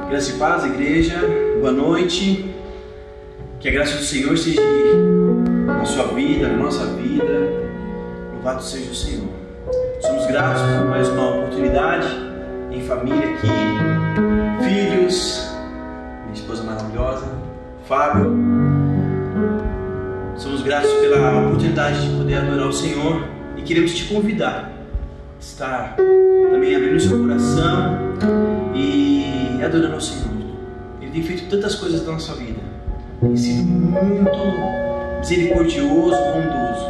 Graça e paz, igreja, boa noite. Que a graça do Senhor esteja na sua vida, na nossa vida. Louvado seja o Senhor. Somos gratos por mais uma oportunidade em família aqui, filhos, minha esposa maravilhosa, Fábio. Somos gratos pela oportunidade de poder adorar o Senhor e queremos te convidar a estar também abrindo o seu coração e adorando ao Senhor. Ele tem feito tantas coisas na nossa vida, tem sido muito misericordioso, bondoso,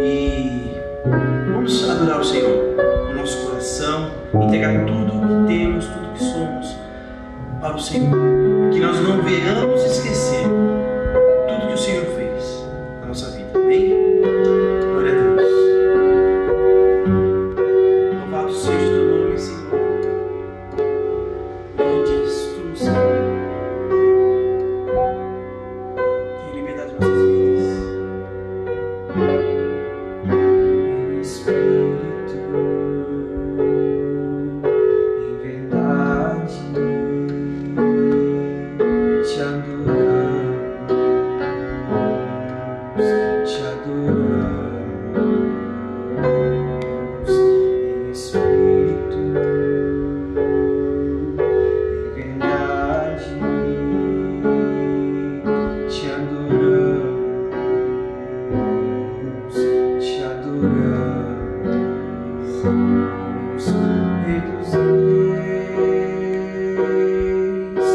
e vamos adorar o Senhor com o nosso coração, entregar tudo o que temos, tudo o que somos para o Senhor, que nós não venhamos esquecer tudo que o Senhor fez na nossa vida. Amém? Glória a Deus. Louvado seja o teu nome, Senhor. Antes tu, Senhor, tem liberdade nas nossas vidas. Meu Espírito, em verdade te adoramos, te adoramos, em Espírito, em verdade te adoramos, te adoramos, Rei dos Reis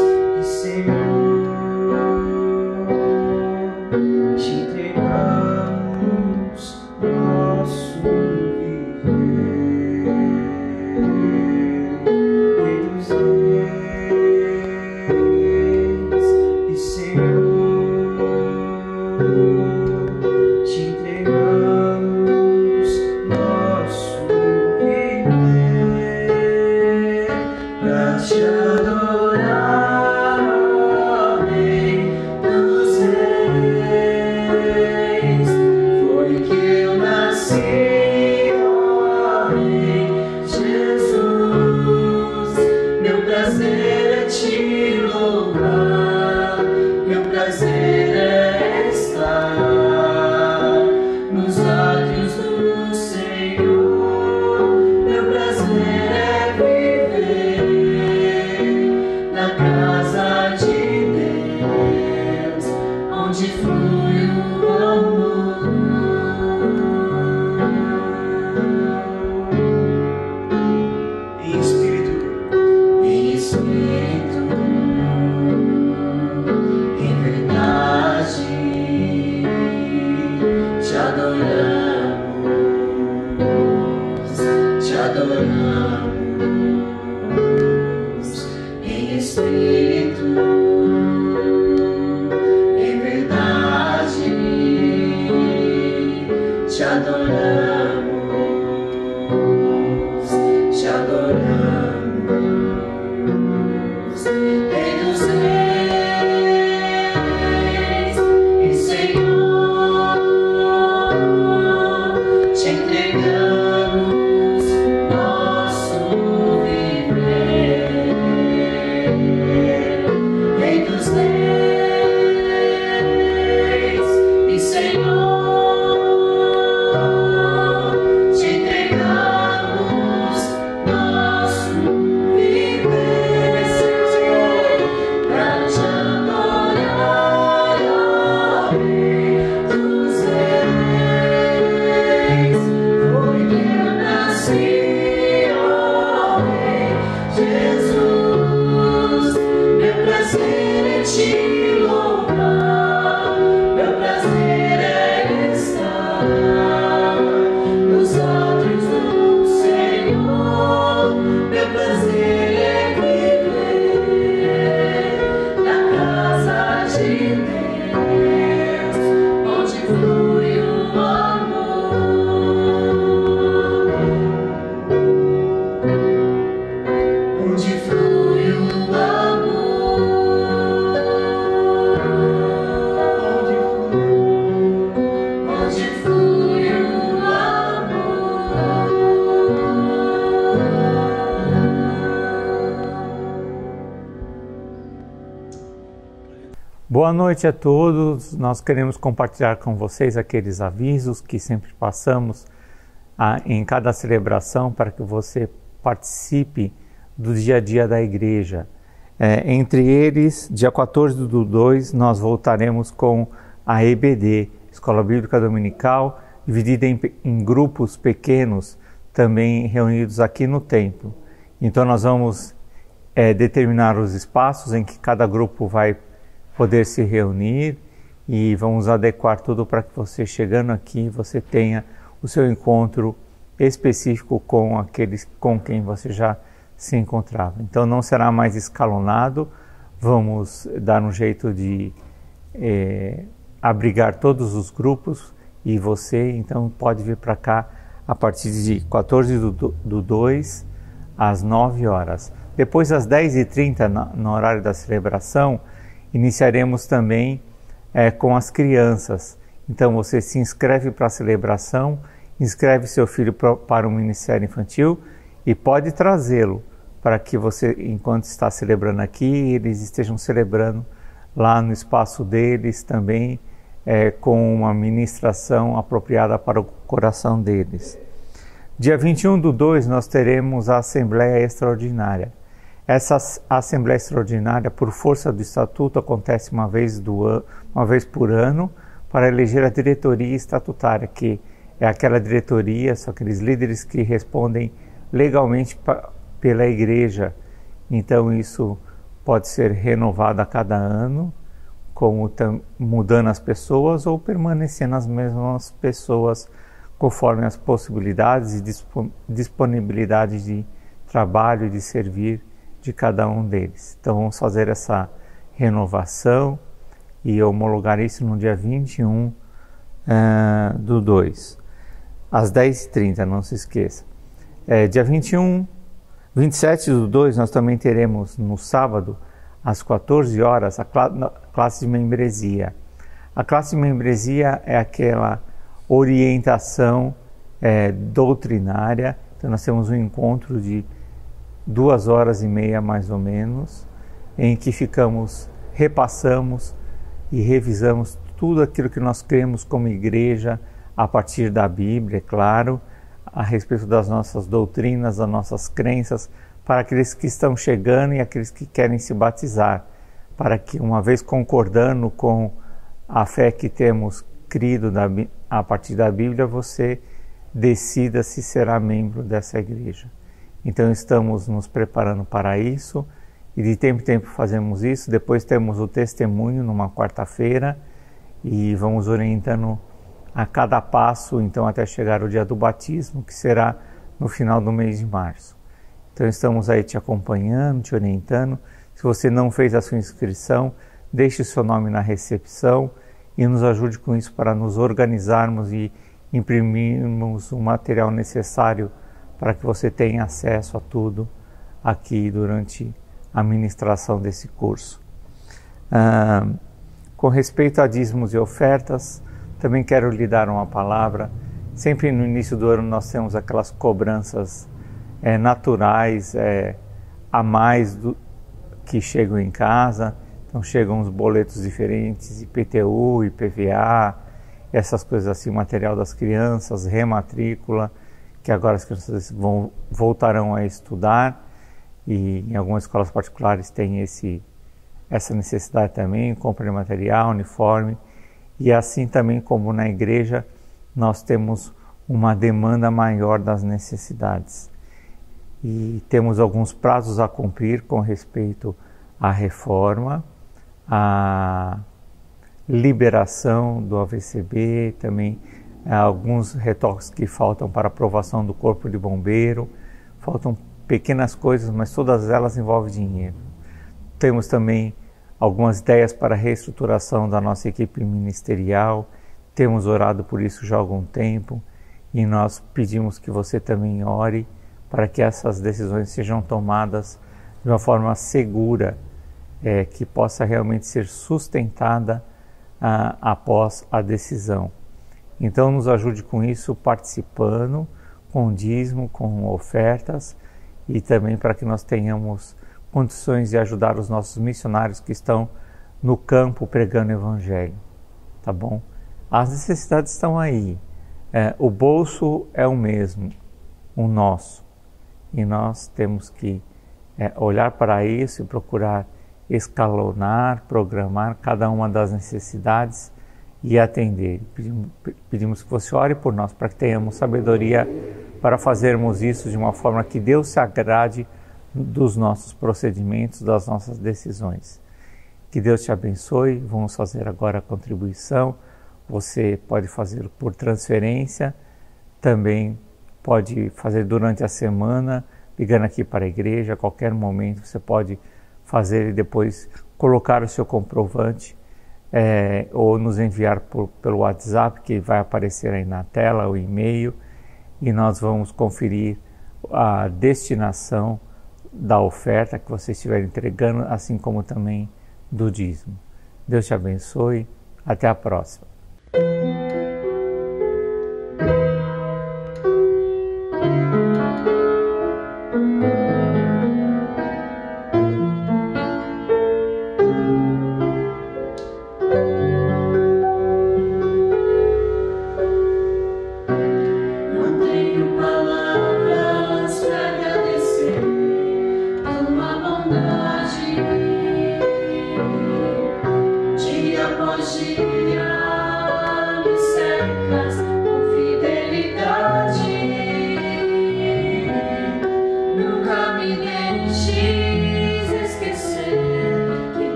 e Senhor, te entregamos nosso viver. Rei dos Reis e Senhor, te entregamos nosso viver pra te adorar, ó Rei dos Reis. Foi que eu nasci, ó Rei Jesus. Meu prazer é te louvar, meu prazer é estar nos átrios do Senhor. Meu prazer é viver na casa de Deus, onde flui o amor. Em espírito, em verdade te adoramos, te adoramos, em espírito, em verdade te adoramos, te adoramos, Rei dos Reis e Senhor, te entregamos nosso viver. Rei dos Reis e Senhor, te entregamos nosso viver. Pra te adorar, ó Rei dos Reis. Foi que eu nasci, ó Rei Jesus. Meu prazer é te louvar, meu prazer é estar nos átrios do Senhor. Meu prazer é viver na casa de Deus, onde flui o amor, onde flui Boa noite a todos. Nós queremos compartilhar com vocês aqueles avisos que sempre passamos em cada celebração para que você participe do dia a dia da igreja. Entre eles, dia 14/2, nós voltaremos com a EBD, Escola Bíblica Dominical, dividida em grupos pequenos, também reunidos aqui no templo. Então nós vamos determinar os espaços em que cada grupo vai poder se reunir e vamos adequar tudo para que você, chegando aqui, você tenha o seu encontro específico com aqueles com quem você já se encontrava. Então não será mais escalonado, vamos dar um jeito de abrigar todos os grupos e você então pode vir para cá a partir de 14/2 às 9 horas. Depois às 10h30 no horário da celebração, iniciaremos também com as crianças. Então você se inscreve para a celebração, inscreve seu filho para o Ministério Infantil e pode trazê-lo para que você, enquanto está celebrando aqui, eles estejam celebrando lá no espaço deles também, com uma ministração apropriada para o coração deles. Dia 21/2 nós teremos a Assembleia Extraordinária. Essa Assembleia Extraordinária, por força do Estatuto, acontece uma vez por ano para eleger a diretoria estatutária, que é aquela diretoria, são aqueles líderes que respondem legalmente pela igreja. Então isso pode ser renovado a cada ano, como mudando as pessoas ou permanecendo as mesmas pessoas conforme as possibilidades e disponibilidade de trabalho e de servir de cada um deles. Então vamos fazer essa renovação e homologar isso no dia 21/2, às 10h30, não se esqueça. Dia 27/2 nós também teremos no sábado, às 14 horas, a classe de membresia. A classe de membresia é aquela orientação doutrinária. Então nós temos um encontro de 2h30 mais ou menos, em que repassamos e revisamos tudo aquilo que nós cremos como igreja, a partir da Bíblia, é claro, a respeito das nossas doutrinas, das nossas crenças, para aqueles que estão chegando e aqueles que querem se batizar, para que, uma vez concordando com a fé que temos crido a partir da Bíblia, você decida se será membro dessa igreja. Então estamos nos preparando para isso e de tempo em tempo fazemos isso. Depois temos o testemunho numa quarta-feira e vamos orientando a cada passo, então até chegar o dia do batismo, que será no final do mês de março. Então estamos aí te acompanhando, te orientando. Se você não fez a sua inscrição, deixe o seu nome na recepção e nos ajude com isso para nos organizarmos e imprimirmos o material necessário para que você tenha acesso a tudo aqui durante a ministração desse curso. Com respeito a dízimos e ofertas, também quero lhe dar uma palavra. Sempre no início do ano nós temos aquelas cobranças naturais a mais que chegam em casa. Então chegam os boletos diferentes, IPTU, IPVA, essas coisas assim, material das crianças, rematrícula, que agora as crianças voltarão a estudar, e em algumas escolas particulares tem essa necessidade também, compra de material, uniforme, e assim também como na igreja nós temos uma demanda maior das necessidades. E temos alguns prazos a cumprir com respeito à reforma, à liberação do AVCB, também alguns retoques que faltam para aprovação do Corpo de Bombeiro, faltam pequenas coisas, mas todas elas envolvem dinheiro. Temos também algumas ideias para a reestruturação da nossa equipe ministerial, temos orado por isso já há algum tempo e nós pedimos que você também ore para que essas decisões sejam tomadas de uma forma segura, que possa realmente ser sustentada após a decisão. Então nos ajude com isso, participando, com dízimo, com ofertas, e também para que nós tenhamos condições de ajudar os nossos missionários que estão no campo pregando o Evangelho, tá bom? As necessidades estão aí. O bolso é o mesmo, o nosso. E nós temos que olhar para isso e procurar escalonar, programar cada uma das necessidades e atender. Pedimos que você ore por nós para que tenhamos sabedoria para fazermos isso de uma forma que Deus se agrade dos nossos procedimentos, das nossas decisões. Que Deus te abençoe. Vamos fazer agora a contribuição. Você pode fazer por transferência, também pode fazer durante a semana, ligando aqui para a igreja, a qualquer momento você pode fazer e depois colocar o seu comprovante ou nos enviar pelo WhatsApp, que vai aparecer aí na tela, o e-mail, e nós vamos conferir a destinação da oferta que você estiver entregando, assim como também do dízimo. Deus te abençoe. Até a próxima.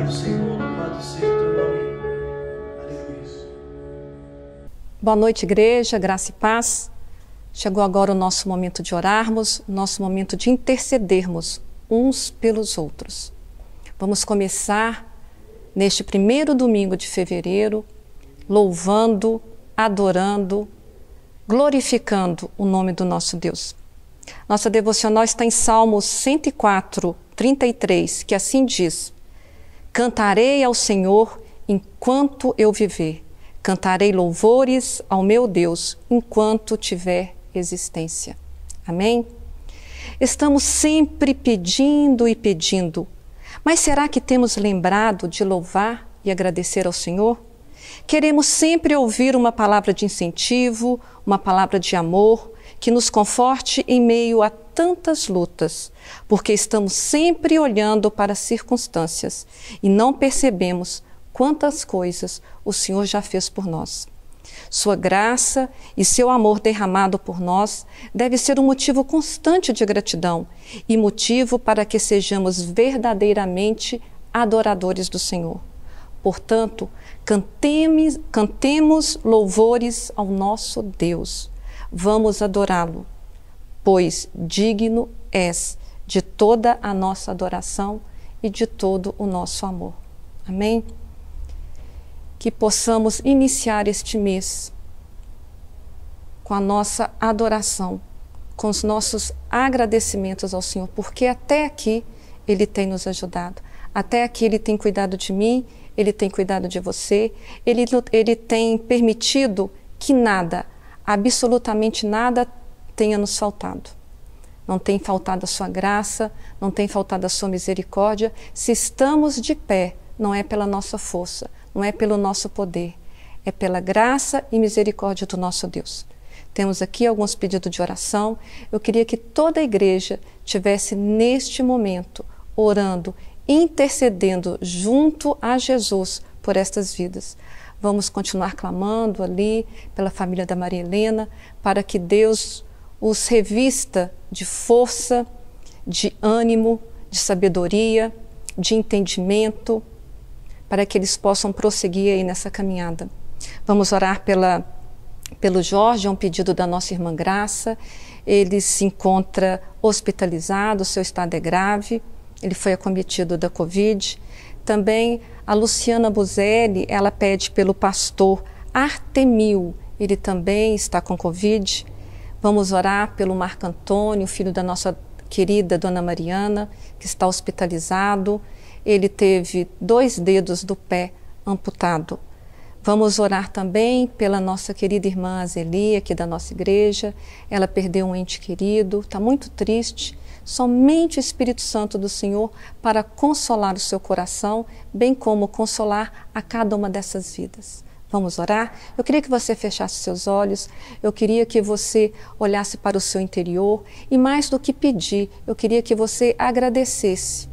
Obrigado, Senhor. Louvado seja o teu nome. Aleluia. Boa noite, igreja, graça e paz. Chegou agora o nosso momento de orarmos, o nosso momento de intercedermos uns pelos outros. Vamos começar neste primeiro domingo de fevereiro, louvando, adorando, glorificando o nome do nosso Deus. Nossa devocional está em Salmos 104, 33, que assim diz: Cantarei ao Senhor enquanto eu viver, cantarei louvores ao meu Deus enquanto tiver existência. Amém? Estamos sempre pedindo e pedindo, mas será que temos lembrado de louvar e agradecer ao Senhor? Queremos sempre ouvir uma palavra de incentivo, uma palavra de amor, que nos conforte em meio a tantas lutas, porque estamos sempre olhando para as circunstâncias e não percebemos quantas coisas o Senhor já fez por nós. Sua graça e seu amor derramado por nós deve ser um motivo constante de gratidão e motivo para que sejamos verdadeiramente adoradores do Senhor. Portanto, cantemos louvores ao nosso Deus. Vamos adorá-lo, pois digno és de toda a nossa adoração e de todo o nosso amor. Amém? Que possamos iniciar este mês com a nossa adoração, com os nossos agradecimentos ao Senhor, porque até aqui Ele tem nos ajudado, até aqui Ele tem cuidado de mim, Ele tem cuidado de você, Ele tem permitido que nada, absolutamente nada tenha nos faltado. Não tem faltado a sua graça, não tem faltado a sua misericórdia. Se estamos de pé, não é pela nossa força, não é pelo nosso poder, é pela graça e misericórdia do nosso Deus. Temos aqui alguns pedidos de oração. Eu queria que toda a igreja tivesse neste momento orando, intercedendo junto a Jesus por estas vidas. Vamos continuar clamando ali pela família da Maria Helena, para que Deus os revista de força, de ânimo, de sabedoria, de entendimento, para que eles possam prosseguir aí nessa caminhada. Vamos orar pelo Jorge, é um pedido da nossa irmã Graça. Ele se encontra hospitalizado, seu estado é grave, ele foi acometido da Covid. Também a Luciana Buzelli, ela pede pelo pastor Artemil, ele também está com Covid. Vamos orar pelo Marco Antônio, filho da nossa querida Dona Mariana, que está hospitalizado. Ele teve 2 dedos do pé amputado. Vamos orar também pela nossa querida irmã Azeli, aqui da nossa igreja. Ela perdeu um ente querido, está muito triste. Somente o Espírito Santo do Senhor para consolar o seu coração, bem como consolar a cada uma dessas vidas. Vamos orar? Eu queria que você fechasse seus olhos, eu queria que você olhasse para o seu interior e, mais do que pedir, eu queria que você agradecesse.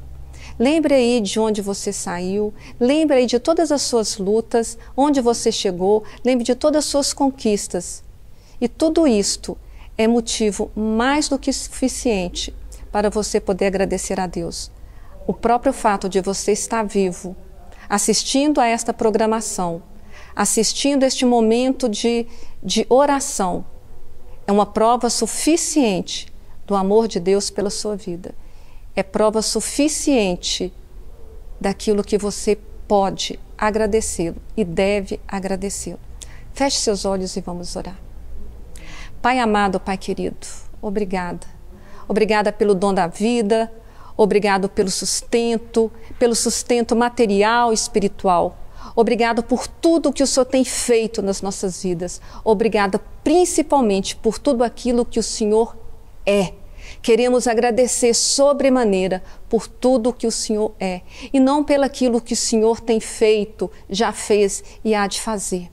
Lembre aí de onde você saiu, lembre aí de todas as suas lutas, onde você chegou, lembre de todas as suas conquistas. E tudo isto é motivo mais do que suficiente para você poder agradecer a Deus. O próprio fato de você estar vivo, assistindo a esta programação, assistindo este momento de oração, é uma prova suficiente do amor de Deus pela sua vida. É prova suficiente daquilo que você pode agradecê-lo e deve agradecê-lo. Feche seus olhos e vamos orar. Pai amado, Pai querido, obrigada. Obrigada pelo dom da vida, obrigado pelo sustento material e espiritual. Obrigado por tudo que o Senhor tem feito nas nossas vidas. Obrigada principalmente por tudo aquilo que o Senhor é. Queremos agradecer sobremaneira por tudo que o Senhor é e não pelo aquilo que o Senhor tem feito, já fez e há de fazer.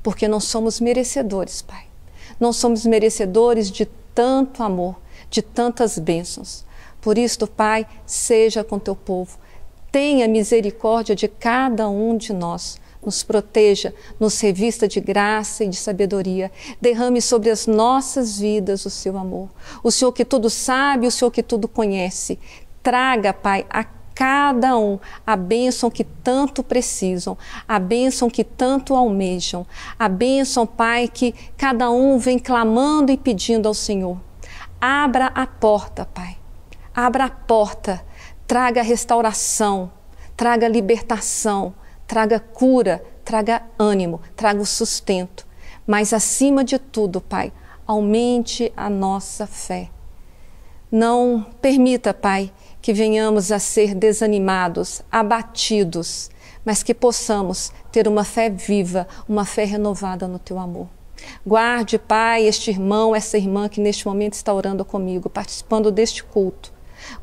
Porque não somos merecedores, Pai. Não somos merecedores de tanto amor, de tantas bênçãos. Por isso, Pai, seja com teu povo. Tenha misericórdia de cada um de nós. Nos proteja, nos revista de graça e de sabedoria. Derrame sobre as nossas vidas o seu amor. O Senhor que tudo sabe, o Senhor que tudo conhece. Traga, Pai, a cada um a bênção que tanto precisam, a bênção que tanto almejam, a bênção, Pai, que cada um vem clamando e pedindo ao Senhor. Abra a porta, Pai, abra a porta, traga restauração, traga libertação, traga cura, traga ânimo, traga o sustento. Mas acima de tudo, Pai, aumente a nossa fé. Não permita, Pai, que venhamos a ser desanimados, abatidos, mas que possamos ter uma fé viva, uma fé renovada no Teu amor. Guarde, Pai, este irmão, essa irmã que neste momento está orando comigo, participando deste culto.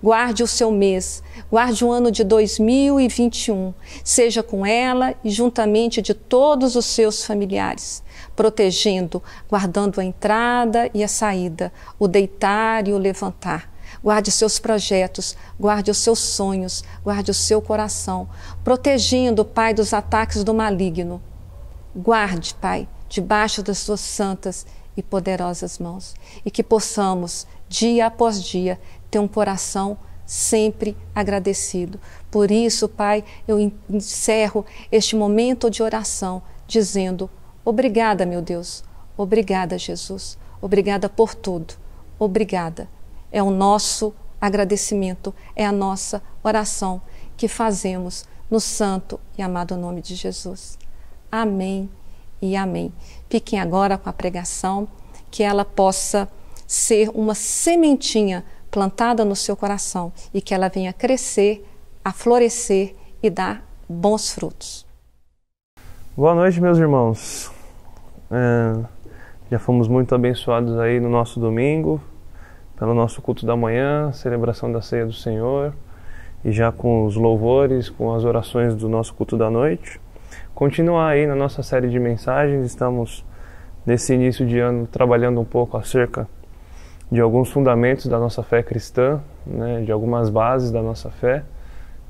Guarde o seu mês, guarde o ano de 2021, seja com ela e juntamente de todos os seus familiares, protegendo, guardando a entrada e a saída, o deitar e o levantar. Guarde seus projetos, guarde os seus sonhos, guarde o seu coração, protegendo, Pai, dos ataques do maligno. Guarde, Pai, debaixo das suas santas e poderosas mãos, e que possamos, dia após dia, ter um coração sempre agradecido. Por isso, Pai, eu encerro este momento de oração dizendo: obrigada, meu Deus, obrigada, Jesus, obrigada por tudo, obrigada. É o nosso agradecimento, é a nossa oração que fazemos no santo e amado nome de Jesus. Amém e amém. Fiquem agora com a pregação, que ela possa ser uma sementinha plantada no seu coração e que ela venha crescer, a florescer e dar bons frutos. Boa noite, meus irmãos. Já fomos muito abençoados aí no nosso domingo, pelo nosso culto da manhã, celebração da ceia do Senhor, e já com os louvores, com as orações do nosso culto da noite. Continuar aí na nossa série de mensagens, estamos nesse início de ano trabalhando um pouco acerca de alguns fundamentos da nossa fé cristã, né, de algumas bases da nossa fé,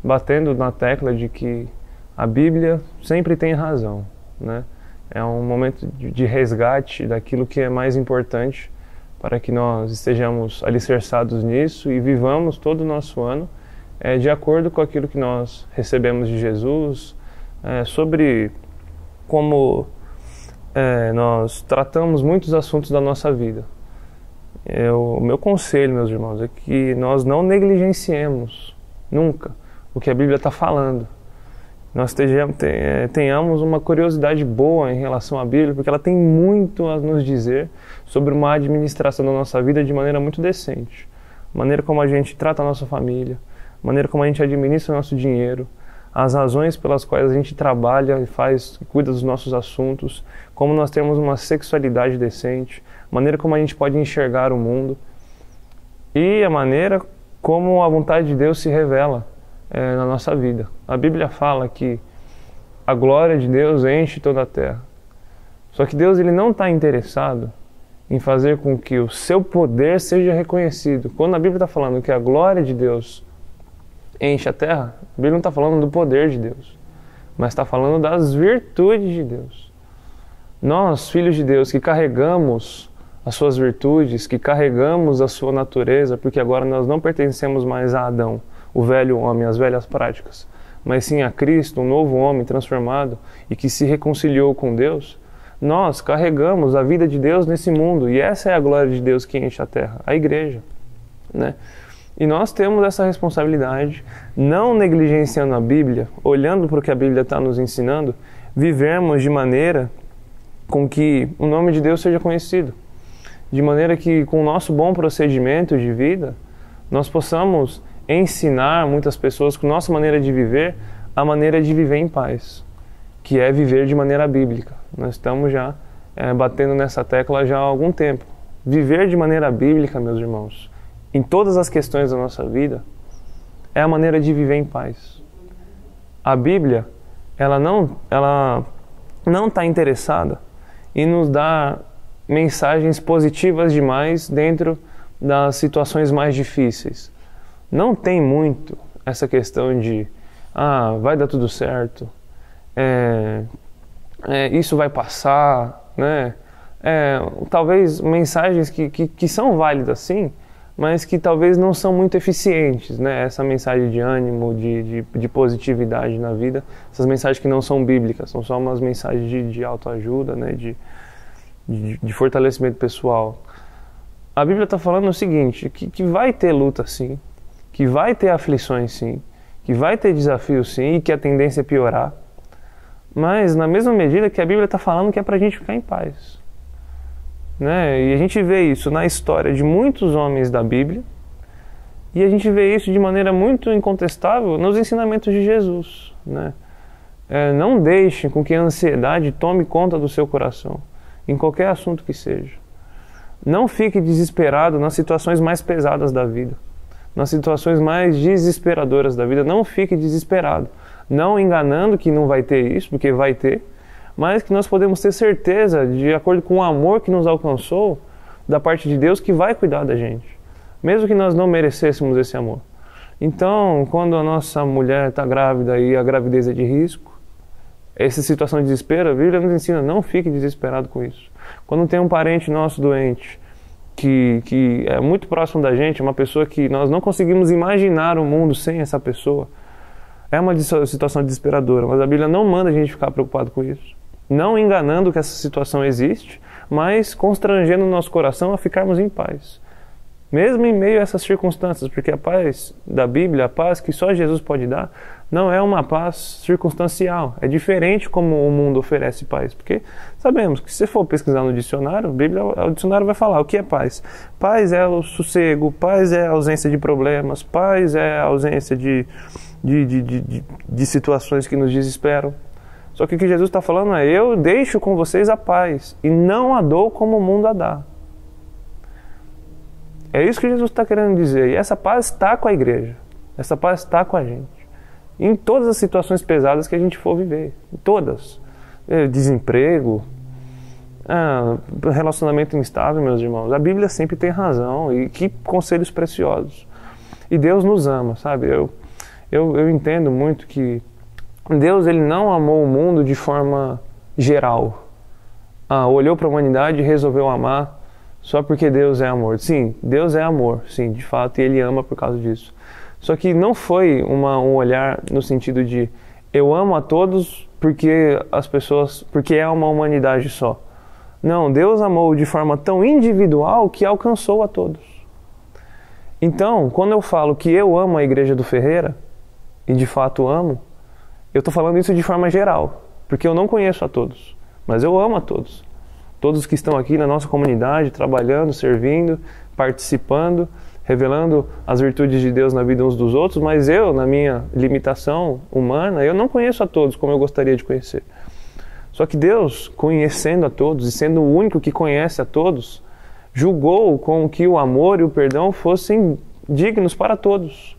batendo na tecla de que a Bíblia sempre tem razão, né? É um momento de resgate daquilo que é mais importante para que nós estejamos alicerçados nisso e vivamos todo o nosso ano de acordo com aquilo que nós recebemos de Jesus, sobre como nós tratamos muitos assuntos da nossa vida. O meu conselho, meus irmãos, é que nós não negligenciemos nunca o que a Bíblia está falando. Nós tenhamos uma curiosidade boa em relação à Bíblia, porque ela tem muito a nos dizer sobre uma administração da nossa vida de maneira muito decente. A maneira como a gente trata a nossa família, a maneira como a gente administra o nosso dinheiro, as razões pelas quais a gente trabalha e cuida dos nossos assuntos, como nós temos uma sexualidade decente, a maneira como a gente pode enxergar o mundo e a maneira como a vontade de Deus se revela na nossa vida. A Bíblia fala que a glória de Deus enche toda a terra. Só que Deus, ele não está interessado em fazer com que o seu poder seja reconhecido. Quando a Bíblia está falando que a glória de Deus enche a terra, a Bíblia não está falando do poder de Deus, mas está falando das virtudes de Deus. Nós, filhos de Deus, que carregamos as suas virtudes, que carregamos a sua natureza, porque agora nós não pertencemos mais a Adão, o velho homem, as velhas práticas, mas sim a Cristo, um novo homem transformado e que se reconciliou com Deus, nós carregamos a vida de Deus nesse mundo, e essa é a glória de Deus que enche a terra, a igreja, né? E nós temos essa responsabilidade, não negligenciando a Bíblia, olhando para o que a Bíblia está nos ensinando, vivermos de maneira com que o nome de Deus seja conhecido, de maneira que com o nosso bom procedimento de vida, nós possamos ensinar muitas pessoas com nossa maneira de viver, a maneira de viver em paz, que é viver de maneira bíblica. Nós estamos já batendo nessa tecla já há algum tempo. Viver de maneira bíblica, meus irmãos, em todas as questões da nossa vida, é a maneira de viver em paz. A Bíblia, ela não está interessada em nos dar mensagens positivas demais dentro das situações mais difíceis. Não tem muito essa questão de vai dar tudo certo, isso vai passar, né? Talvez mensagens que são válidas sim, mas que talvez não são muito eficientes, né? Essa mensagem de ânimo, de positividade na vida, essas mensagens que não são bíblicas, são só umas mensagens de autoajuda, né? De fortalecimento pessoal. A Bíblia está falando o seguinte, que vai ter luta sim, que vai ter aflições sim, que vai ter desafios sim, e que a tendência é piorar, mas na mesma medida que a Bíblia está falando que é para a gente ficar em paz. Né? E a gente vê isso na história de muitos homens da Bíblia, e a gente vê isso de maneira muito incontestável nos ensinamentos de Jesus. Né? Não deixe com que a ansiedade tome conta do seu coração, em qualquer assunto que seja. Não fique desesperado nas situações mais pesadas da vida, nas situações mais desesperadoras da vida. Não fique desesperado, não enganando que não vai ter isso, porque vai ter, mas que nós podemos ter certeza, de acordo com o amor que nos alcançou, da parte de Deus, que vai cuidar da gente, mesmo que nós não merecêssemos esse amor. Então, quando a nossa mulher está grávida e a gravidez é de risco, essa situação de desespero, a Bíblia nos ensina, não fique desesperado com isso. Quando tem um parente nosso doente, que é muito próximo da gente, uma pessoa que nós não conseguimos imaginar o mundo sem essa pessoa, é uma situação desesperadora, mas a Bíblia não manda a gente ficar preocupado com isso. Não enganando que essa situação existe, mas constrangendo o nosso coração a ficarmos em paz. Mesmo em meio a essas circunstâncias, porque a paz da Bíblia, a paz que só Jesus pode dar, não é uma paz circunstancial. É diferente como o mundo oferece paz. Porque sabemos que se você for pesquisar no dicionário, o dicionário vai falar o que é paz. Paz é o sossego, paz é a ausência de problemas, paz é a ausência de situações que nos desesperam. Só que o que Jesus está falando é, eu deixo com vocês a paz e não a dou como o mundo a dá. É isso que Jesus está querendo dizer. E essa paz está com a igreja. Essa paz está com a gente. Em todas as situações pesadas que a gente for viver. Em todas. Desemprego, relacionamento instável, meus irmãos. A Bíblia sempre tem razão. E que conselhos preciosos. E Deus nos ama, sabe? Eu entendo muito que Deus, ele não amou o mundo de forma geral. Olhou para a humanidade e resolveu amar só porque Deus é amor. Sim, Deus é amor, sim, de fato, e Ele ama por causa disso. Só que não foi um olhar no sentido de eu amo a todos porque é uma humanidade só. Não, Deus amou de forma tão individual que alcançou a todos. Então, quando eu falo que eu amo a Igreja do Ferreira, e de fato amo, eu estou falando isso de forma geral, porque eu não conheço a todos, mas eu amo a todos. Todos que estão aqui na nossa comunidade, trabalhando, servindo, participando, revelando as virtudes de Deus na vida uns dos outros, mas eu, na minha limitação humana, eu não conheço a todos como eu gostaria de conhecer. Só que Deus, conhecendo a todos e sendo o único que conhece a todos, julgou com que o amor e o perdão fossem dignos para todos.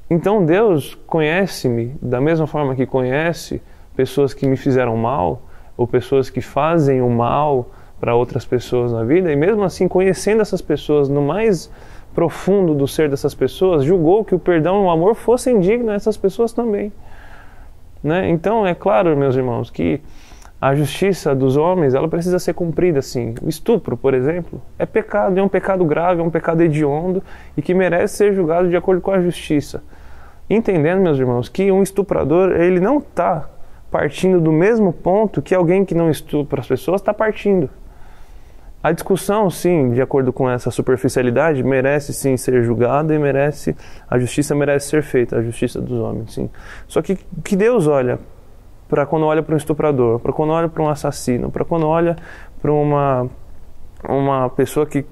Então Deus conhece-me da mesma forma que conhece pessoas que me fizeram mal, ou pessoas que fazem o mal para outras pessoas na vida, e mesmo assim, conhecendo essas pessoas no mais profundo do ser dessas pessoas, julgou que o perdão e o amor fossem dignos a essas pessoas também. Né? Então, é claro, meus irmãos, que a justiça dos homens, ela precisa ser cumprida, sim. O estupro, por exemplo, é pecado, é um pecado grave, é um pecado hediondo e que merece ser julgado de acordo com a justiça. Entendendo, meus irmãos, que um estuprador, ele não está partindo do mesmo ponto que alguém que não estupra as pessoas está partindo. A discussão, sim, de acordo com essa superficialidade, merece sim ser julgada e a justiça merece ser feita, a justiça dos homens, sim. Só que Deus olha para quando olha para um estuprador, para quando olha para um assassino, para quando olha para uma pessoa que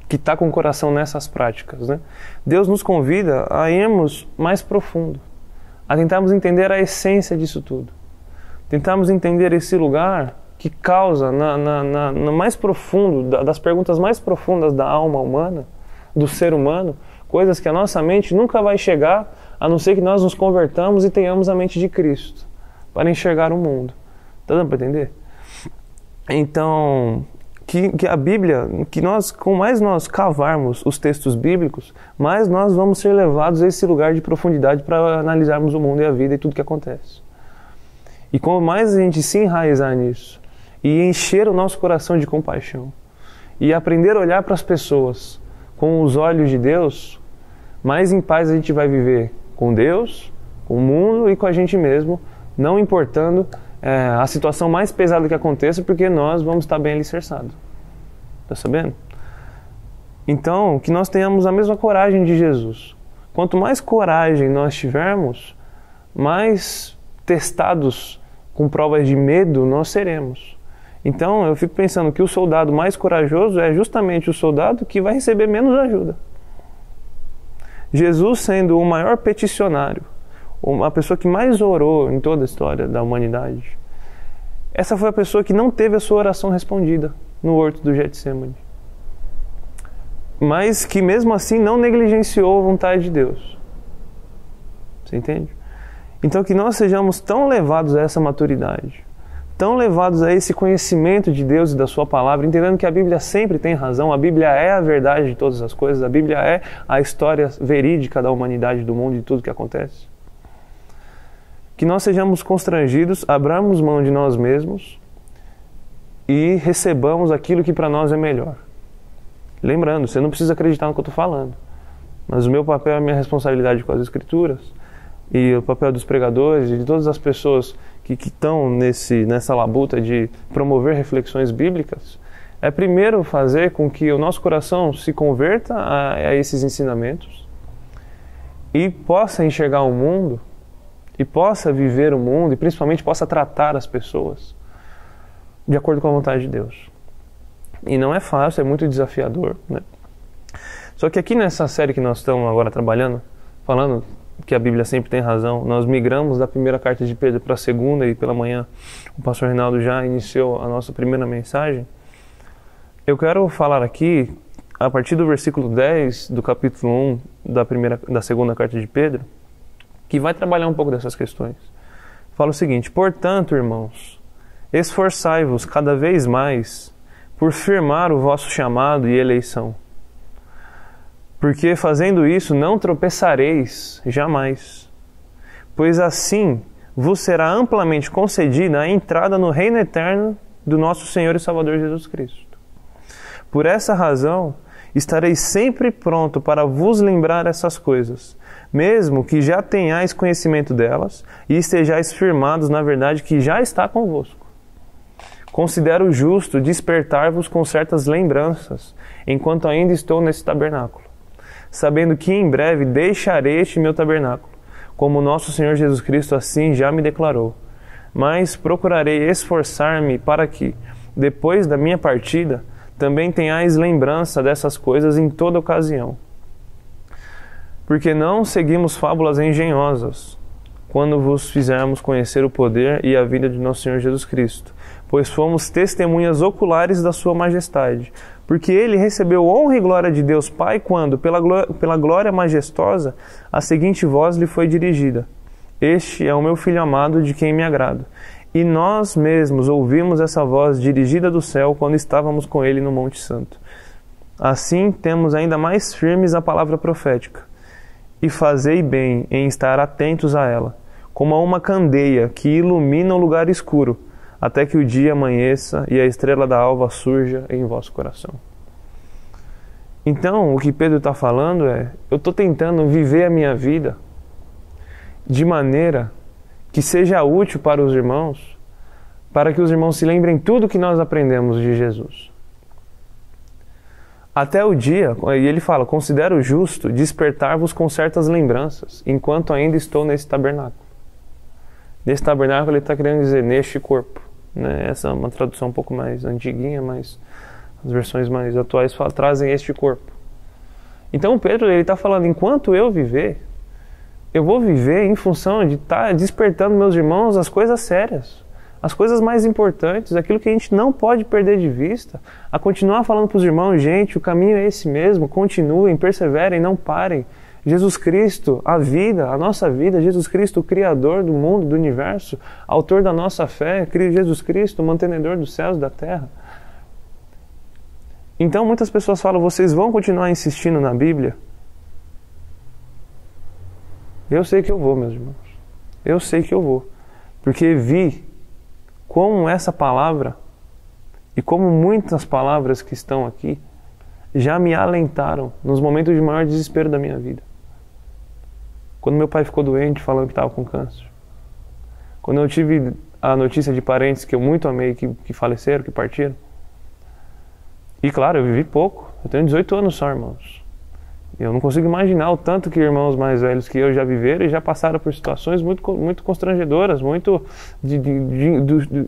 está com o coração nessas práticas, né? Deus nos convida a irmos mais profundo, a tentarmos entender a essência disso tudo. Tentarmos entender esse lugar que causa, no mais profundo, das perguntas mais profundas da alma humana, do ser humano, coisas que a nossa mente nunca vai chegar, a não ser que nós nos convertamos e tenhamos a mente de Cristo, para enxergar o mundo. Está dando para entender? Então, que a Bíblia, com mais nós cavarmos os textos bíblicos, mais nós vamos ser levados a esse lugar de profundidade para analisarmos o mundo e a vida e tudo que acontece. E quanto mais a gente se enraizar nisso e encher o nosso coração de compaixão e aprender a olhar para as pessoas com os olhos de Deus, mais em paz a gente vai viver com Deus, com o mundo e com a gente mesmo, não importando a situação mais pesada que aconteça, porque nós vamos estar bem alicerçados. Está sabendo? Então, que nós tenhamos a mesma coragem de Jesus. Quanto mais coragem nós tivermos, mais testados com provas de medo nós seremos. Então, eu fico pensando que o soldado mais corajoso é justamente o soldado que vai receber menos ajuda. Jesus, sendo o maior peticionário, a pessoa que mais orou em toda a história da humanidade, essa foi a pessoa que não teve a sua oração respondida no horto do Getsêmani, mas que mesmo assim não negligenciou a vontade de Deus. Você entende? Então que nós sejamos tão levados a essa maturidade, tão levados a esse conhecimento de Deus e da sua palavra, entendendo que a Bíblia sempre tem razão, a Bíblia é a verdade de todas as coisas, a Bíblia é a história verídica da humanidade, do mundo e de tudo que acontece. Que nós sejamos constrangidos, abramos mão de nós mesmos e recebamos aquilo que para nós é melhor. Lembrando, você não precisa acreditar no que eu estou falando, mas o meu papel é a minha responsabilidade com as Escrituras e o papel dos pregadores e de todas as pessoas que estão nessa labuta de promover reflexões bíblicas, é primeiro fazer com que o nosso coração se converta a esses ensinamentos e possa enxergar o mundo e possa viver o mundo e principalmente possa tratar as pessoas de acordo com a vontade de Deus. E não é fácil, é muito desafiador, né? Só que aqui nessa série que nós estamos agora trabalhando, falando que a Bíblia sempre tem razão, nós migramos da primeira carta de Pedro para a segunda e pela manhã o pastor Reinaldo já iniciou a nossa primeira mensagem. Eu quero falar aqui, a partir do versículo 10 do capítulo 1 da segunda carta de Pedro, que vai trabalhar um pouco dessas questões. Fala o seguinte: portanto, irmãos, esforçai-vos cada vez mais por firmar o vosso chamado e eleição. Porque fazendo isso não tropeçareis jamais, pois assim vos será amplamente concedida a entrada no reino eterno do nosso Senhor e Salvador Jesus Cristo. Por essa razão, estarei sempre pronto para vos lembrar essas coisas, mesmo que já tenhais conhecimento delas e estejais firmados na verdade que já está convosco. Considero justo despertar-vos com certas lembranças, enquanto ainda estou nesse tabernáculo, sabendo que em breve deixarei este meu tabernáculo, como nosso Senhor Jesus Cristo assim já me declarou. Mas procurarei esforçar-me para que, depois da minha partida, também tenhais lembrança dessas coisas em toda ocasião. Porque não seguimos fábulas engenhosas, quando vos fizermos conhecer o poder e a vida de nosso Senhor Jesus Cristo, pois fomos testemunhas oculares da sua majestade. Porque ele recebeu honra e glória de Deus Pai quando, pela glória majestosa, a seguinte voz lhe foi dirigida: este é o meu Filho amado, de quem me agrado. E nós mesmos ouvimos essa voz dirigida do céu quando estávamos com ele no Monte Santo. Assim temos ainda mais firmes a palavra profética. E fazei bem em estar atentos a ela, como a uma candeia que ilumina o lugar escuro, até que o dia amanheça e a estrela da alva surja em vosso coração. Então, o que Pedro está falando é: eu estou tentando viver a minha vida de maneira que seja útil para os irmãos, para que os irmãos se lembrem tudo que nós aprendemos de Jesus. Até o dia, e ele fala: considero justo despertar-vos com certas lembranças, enquanto ainda estou nesse tabernáculo. Nesse tabernáculo ele está querendo dizer neste corpo, né? Essa é uma tradução um pouco mais antiguinha, mas as versões mais atuais trazem este corpo. Então Pedro está falando: enquanto eu viver, eu vou viver em função de estar despertando meus irmãos as coisas sérias, as coisas mais importantes, aquilo que a gente não pode perder de vista, a continuar falando para os irmãos: gente, o caminho é esse mesmo, continuem, perseverem, não parem. Jesus Cristo, a vida, a nossa vida, Jesus Cristo, o Criador do mundo, do universo, autor da nossa fé, Jesus Cristo, o mantenedor dos céus e da terra. Então muitas pessoas falam: vocês vão continuar insistindo na Bíblia? Eu sei que eu vou, meus irmãos. Eu sei que eu vou. Porque vi como essa palavra, e como muitas palavras que estão aqui, já me alentaram nos momentos de maior desespero da minha vida. Quando meu pai ficou doente, falando que estava com câncer. Quando eu tive a notícia de parentes que eu muito amei, que faleceram, que partiram. E claro, eu vivi pouco. Eu tenho 18 anos só, irmãos. Eu não consigo imaginar o tanto que irmãos mais velhos que eu já viveram e já passaram por situações muito constrangedoras, muito de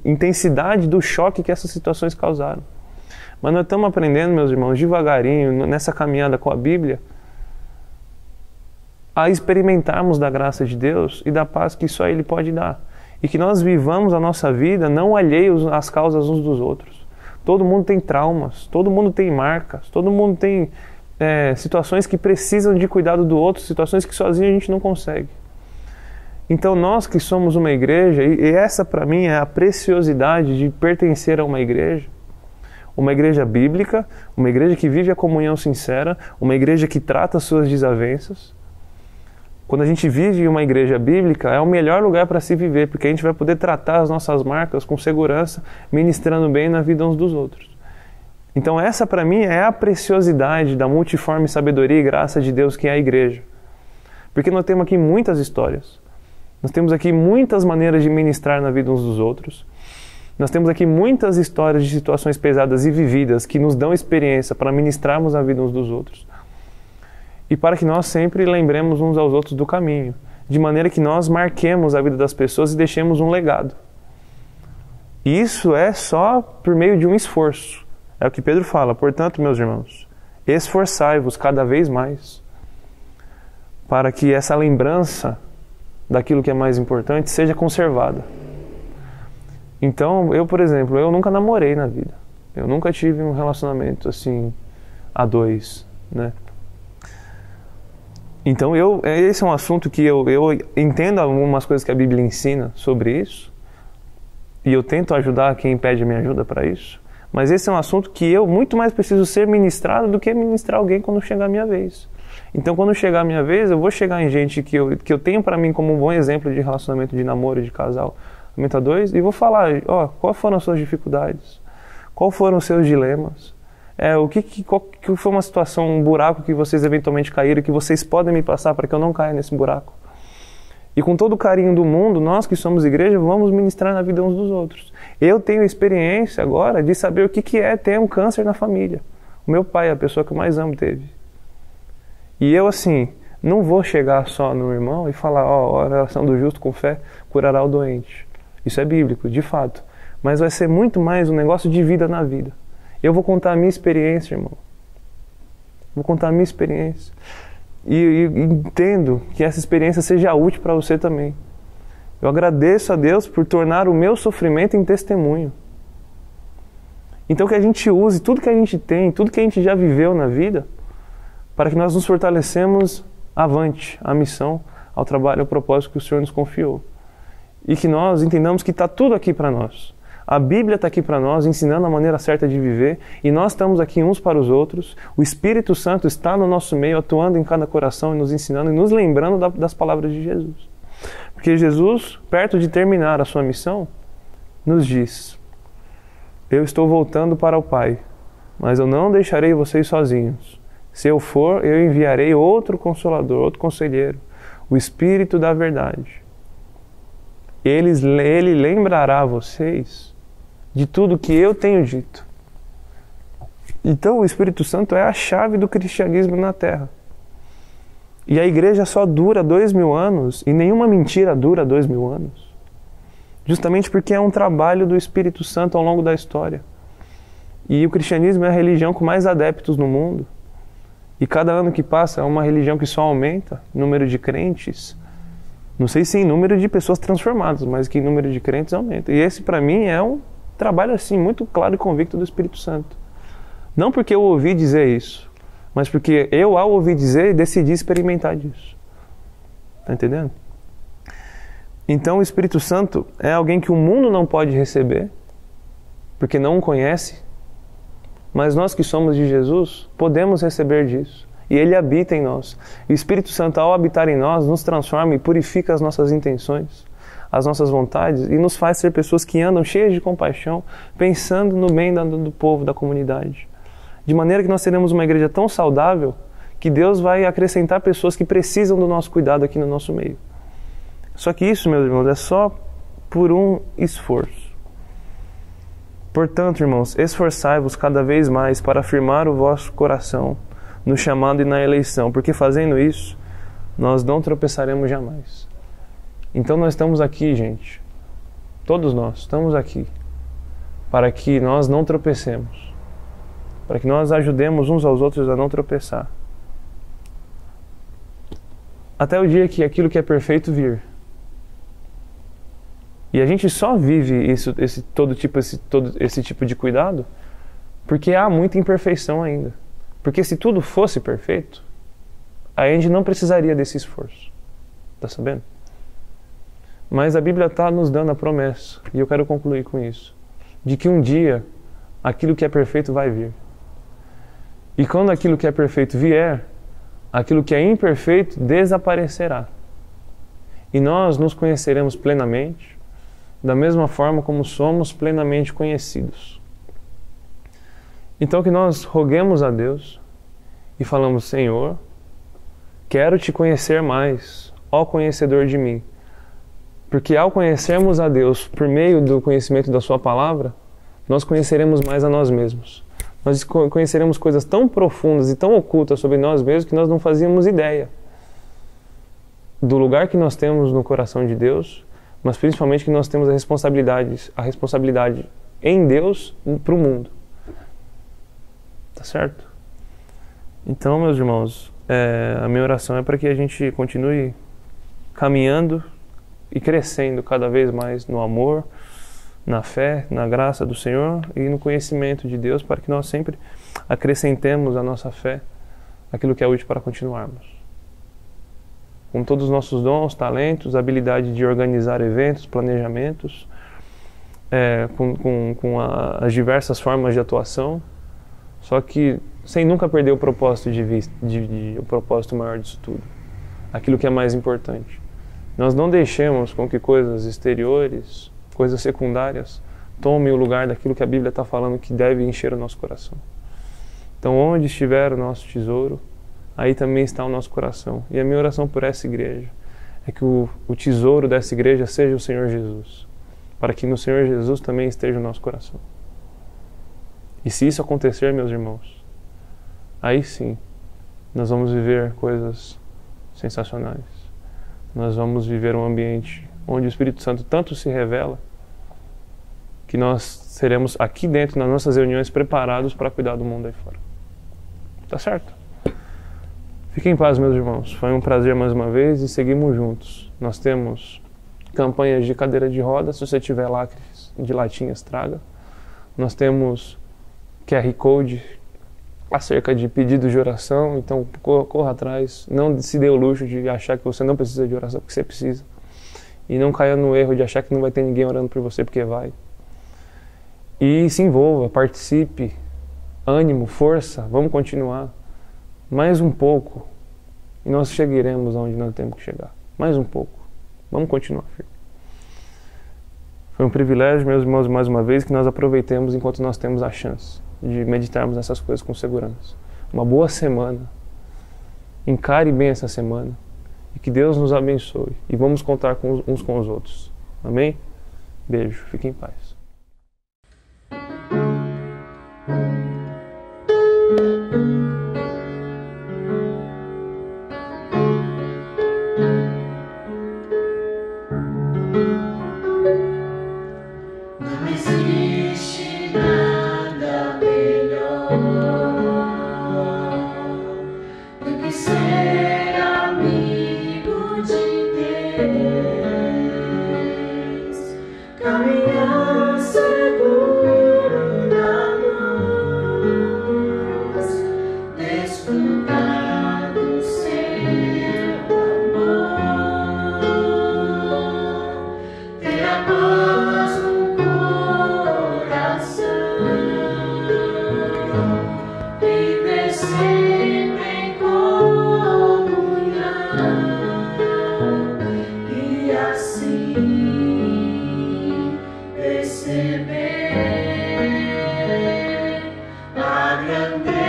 intensidade do choque que essas situações causaram. Mas nós estamos aprendendo, meus irmãos, devagarinho, nessa caminhada com a Bíblia, a experimentarmos da graça de Deus e da paz que só Ele pode dar. E que nós vivamos a nossa vida não alheios às causas uns dos outros. Todo mundo tem traumas, todo mundo tem marcas, todo mundo tem situações que precisam de cuidado do outro, situações que sozinho a gente não consegue. Então nós que somos uma igreja, e essa para mim é a preciosidade de pertencer a uma igreja bíblica, uma igreja que vive a comunhão sincera, uma igreja que trata as suas desavenças. Quando a gente vive em uma igreja bíblica, é o melhor lugar para se viver, porque a gente vai poder tratar as nossas marcas com segurança, ministrando bem na vida uns dos outros. Então essa para mim é a preciosidade da multiforme sabedoria e graça de Deus que é a igreja. Porque nós temos aqui muitas histórias. Nós temos aqui muitas maneiras de ministrar na vida uns dos outros. Nós temos aqui muitas histórias de situações pesadas e vividas que nos dão experiência para ministrarmos a vida uns dos outros. E para que nós sempre lembremos uns aos outros do caminho, de maneira que nós marquemos a vida das pessoas e deixemos um legado. E isso é só por meio de um esforço. É o que Pedro fala: portanto, meus irmãos, esforçai-vos cada vez mais para que essa lembrança daquilo que é mais importante seja conservada. Então, eu, por exemplo, eu nunca namorei na vida. Eu nunca tive um relacionamento assim, a dois, né? Então, esse é um assunto que eu entendo algumas coisas que a Bíblia ensina sobre isso, e eu tento ajudar quem pede minha ajuda para isso, mas esse é um assunto que eu muito mais preciso ser ministrado do que ministrar alguém quando chegar a minha vez. Então, quando chegar a minha vez, eu vou chegar em gente que eu tenho para mim como um bom exemplo de relacionamento de namoro, de casal, a dois, e vou falar: quais foram as suas dificuldades? Quais foram os seus dilemas? Qual foi uma situação, um buraco que vocês eventualmente caíram, que vocês podem me passar para que eu não caia nesse buraco? E com todo o carinho do mundo, nós que somos igreja, vamos ministrar na vida uns dos outros. Eu tenho experiência agora de saber o que é ter um câncer na família. O meu pai, a pessoa que eu mais amo, teve. E eu, assim, não vou chegar só no irmão e falar: a oração do justo com fé curará o doente. Isso é bíblico, de fato. Mas vai ser muito mais um negócio de vida na vida. Eu vou contar a minha experiência, irmão. Vou contar a minha experiência. E entendo que essa experiência seja útil para você também. Eu agradeço a Deus por tornar o meu sofrimento em testemunho. Então que a gente use tudo que a gente tem, tudo que a gente já viveu na vida, para que nós nos fortalecemos avante à missão, ao trabalho, ao propósito que o Senhor nos confiou. E que nós entendamos que está tudo aqui para nós. A Bíblia está aqui para nós, ensinando a maneira certa de viver, e nós estamos aqui uns para os outros. O Espírito Santo está no nosso meio, atuando em cada coração e nos ensinando e nos lembrando das palavras de Jesus. Porque Jesus, perto de terminar a sua missão, nos diz: eu estou voltando para o Pai, mas eu não deixarei vocês sozinhos. Se eu for, eu enviarei outro Consolador, outro Conselheiro, o Espírito da Verdade. Ele lembrará a vocês de tudo que eu tenho dito. Então o Espírito Santo é a chave do cristianismo na Terra. E a igreja só dura 2000 anos, e nenhuma mentira dura 2000 anos. Justamente porque é um trabalho do Espírito Santo ao longo da história. E o cristianismo é a religião com mais adeptos no mundo. E cada ano que passa é uma religião que só aumenta o número de crentes. Não sei se em número de pessoas transformadas, mas que em número de crentes aumenta. E esse, para mim, é um trabalho assim muito claro e convicto do Espírito Santo. Não porque eu ouvi dizer isso, mas porque eu, ao ouvir dizer, decidi experimentar disso. Está entendendo? Então o Espírito Santo é alguém que o mundo não pode receber, porque não o conhece, mas nós que somos de Jesus, podemos receber disso. E Ele habita em nós. E o Espírito Santo, ao habitar em nós, nos transforma e purifica as nossas intenções, as nossas vontades, e nos faz ser pessoas que andam cheias de compaixão, pensando no bem do povo, da comunidade. de maneira que nós teremos uma igreja tão saudável que Deus vai acrescentar pessoas que precisam do nosso cuidado aqui no nosso meio. Só que isso, meus irmãos, é só por um esforço. Portanto, irmãos, esforçai-vos cada vez mais para afirmar o vosso coração no chamado e na eleição, porque fazendo isso, nós não tropeçaremos jamais. Então nós estamos aqui, gente, todos nós estamos aqui, para que nós não tropecemos, para que nós ajudemos uns aos outros a não tropeçar. Até o dia que aquilo que é perfeito vir. E a gente só vive esse tipo de cuidado porque há muita imperfeição ainda. Porque se tudo fosse perfeito, a gente não precisaria desse esforço. Tá sabendo? Mas a Bíblia está nos dando a promessa, e eu quero concluir com isso, de que um dia aquilo que é perfeito vai vir. E quando aquilo que é perfeito vier, aquilo que é imperfeito desaparecerá. E nós nos conheceremos plenamente, da mesma forma como somos plenamente conhecidos. Então que nós roguemos a Deus e falamos: Senhor, quero te conhecer mais, ó conhecedor de mim. Porque ao conhecermos a Deus por meio do conhecimento da Sua palavra, nós conheceremos mais a nós mesmos. Nós conheceremos coisas tão profundas e tão ocultas sobre nós mesmos que nós não fazíamos ideia do lugar que nós temos no coração de Deus, mas principalmente que nós temos a responsabilidade em Deus para o mundo. Tá certo? Então, meus irmãos, a minha oração é para que a gente continue caminhando e crescendo cada vez mais no amor, na fé, na graça do Senhor e no conhecimento de Deus, para que nós sempre acrescentemos à nossa fé aquilo que é útil para continuarmos. Com todos os nossos dons, talentos, habilidade de organizar eventos, planejamentos, com as diversas formas de atuação, só que sem nunca perder o propósito de vista, o propósito maior disso tudo, aquilo que é mais importante. Nós não deixemos com que coisas exteriores, coisas secundárias, tomem o lugar daquilo que a Bíblia está falando que deve encher o nosso coração. Então, onde estiver o nosso tesouro, aí também está o nosso coração. E a minha oração por essa igreja é que o tesouro dessa igreja seja o Senhor Jesus, para que no Senhor Jesus também esteja o nosso coração. E se isso acontecer, meus irmãos, aí sim, nós vamos viver coisas sensacionais. Nós vamos viver um ambiente onde o Espírito Santo tanto se revela, que nós seremos aqui dentro, nas nossas reuniões, preparados para cuidar do mundo aí fora. Tá certo? Fiquem em paz, meus irmãos. Foi um prazer mais uma vez e seguimos juntos. Nós temos campanhas de cadeira de rodas. Se você tiver lacres de latinhas, traga. Nós temos QR Code acerca de pedidos de oração. Então, corra atrás. Não se dê o luxo de achar que você não precisa de oração, porque você precisa. E não caia no erro de achar que não vai ter ninguém orando por você, porque vai. E se envolva, participe. Ânimo, força, vamos continuar. Mais um pouco e nós chegaremos aonde nós temos que chegar. Mais um pouco. Vamos continuar firme. Foi um privilégio, meus irmãos, mais uma vez, que nós aproveitemos enquanto nós temos a chance de meditarmos essas coisas com segurança. Uma boa semana. Encare bem essa semana. E que Deus nos abençoe. E vamos contar uns com os outros. Amém? Beijo. Fiquem em paz. Perceber a grandeza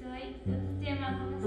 abençoe. Todos te amamos.